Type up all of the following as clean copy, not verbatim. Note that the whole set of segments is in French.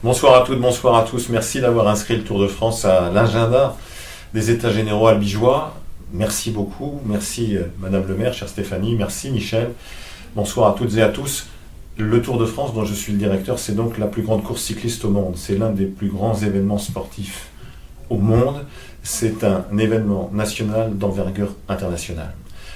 Bonsoir à toutes, bonsoir à tous. Merci d'avoir inscrit le Tour de France à l'agenda des États généraux albigeois. Merci beaucoup. Merci Madame le maire, chère Stéphanie. Merci Michel. Bonsoir à toutes et à tous. Le Tour de France, dont je suis le directeur, c'est donc la plus grande course cycliste au monde. C'est l'un des plus grands événements sportifs au monde. C'est un événement national d'envergure internationale.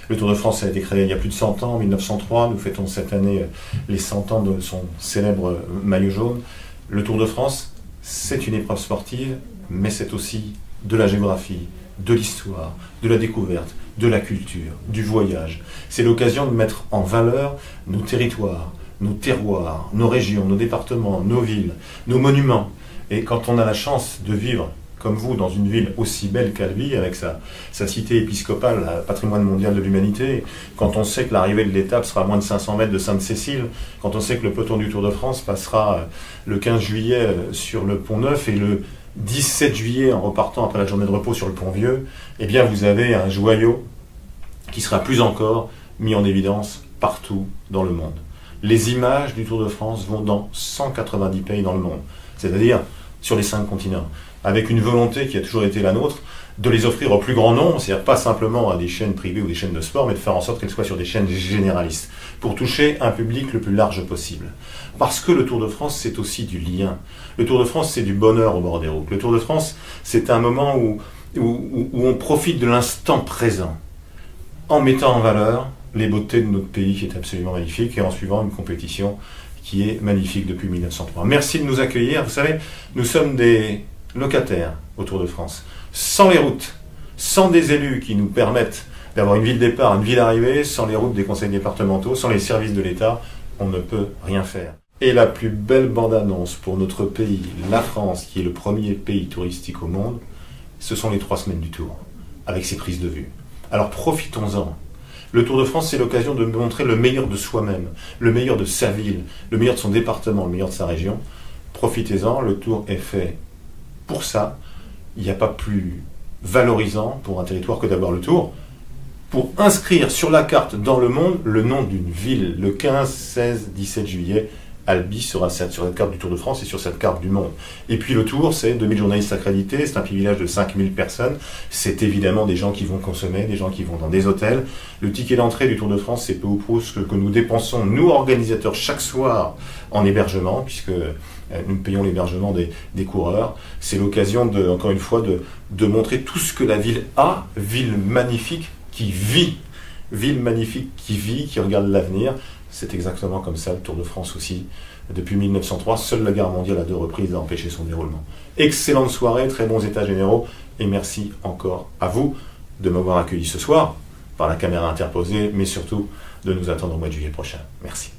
Le Tour de France a été créé il y a plus de 100 ans, en 1903. Nous fêtons cette année les 100 ans de son célèbre maillot jaune. Le Tour de France, c'est une épreuve sportive, mais c'est aussi de la géographie, de l'histoire, de la découverte, de la culture, du voyage. C'est l'occasion de mettre en valeur nos territoires, nos terroirs, nos régions, nos départements, nos villes, nos monuments. Et quand on a la chance de vivre comme vous, dans une ville aussi belle qu'Albi, avec sa cité épiscopale, patrimoine mondial de l'humanité, quand on sait que l'arrivée de l'étape sera à moins de 500 mètres de Sainte-Cécile, quand on sait que le peloton du Tour de France passera le 15 juillet sur le Pont Neuf et le 17 juillet en repartant après la journée de repos sur le Pont Vieux, eh bien vous avez un joyau qui sera plus encore mis en évidence partout dans le monde. Les images du Tour de France vont dans 190 pays dans le monde, c'est-à-dire sur les 5 continents, avec une volonté qui a toujours été la nôtre, de les offrir au plus grand nombre, c'est-à-dire pas simplement à des chaînes privées ou des chaînes de sport, mais de faire en sorte qu'elles soient sur des chaînes généralistes, pour toucher un public le plus large possible. Parce que le Tour de France, c'est aussi du lien. Le Tour de France, c'est du bonheur au bord des routes. Le Tour de France, c'est un moment où on profite de l'instant présent, en mettant en valeur les beautés de notre pays qui est absolument magnifique, et en suivant une compétition qui est magnifique depuis 1903. Merci de nous accueillir. Vous savez, nous sommes des locataires au Tour de France. Sans les routes, sans des élus qui nous permettent d'avoir une ville départ, une ville d'arrivée, sans les routes des conseils départementaux, sans les services de l'État, on ne peut rien faire. Et la plus belle bande-annonce pour notre pays, la France, qui est le premier pays touristique au monde, ce sont les 3 semaines du Tour, avec ses prises de vue. Alors profitons-en. Le Tour de France, c'est l'occasion de montrer le meilleur de soi-même, le meilleur de sa ville, le meilleur de son département, le meilleur de sa région. Profitez-en, le Tour est fait pour ça. Il n'y a pas plus valorisant pour un territoire que d'avoir le Tour. Pour inscrire sur la carte dans le monde le nom d'une ville, le 15, 16, 17 juillet, Albi sera sur cette carte du Tour de France et sur cette carte du monde. Et puis le Tour, c'est 2000 journalistes accrédités, c'est un petit village de 5000 personnes, c'est évidemment des gens qui vont consommer, des gens qui vont dans des hôtels. Le ticket d'entrée du Tour de France, c'est peu ou prou ce que nous dépensons, nous organisateurs, chaque soir en hébergement, puisque nous payons l'hébergement des coureurs. C'est l'occasion, encore une fois, de montrer tout ce que la ville a, ville magnifique qui vit, ville magnifique qui vit, qui regarde l'avenir. C'est exactement comme ça le Tour de France aussi. Depuis 1903, seule la guerre mondiale à 2 reprises a empêché son déroulement. Excellente soirée, très bons états généraux, et merci encore à vous de m'avoir accueilli ce soir, par la caméra interposée, mais surtout de nous attendre au mois de juillet prochain. Merci.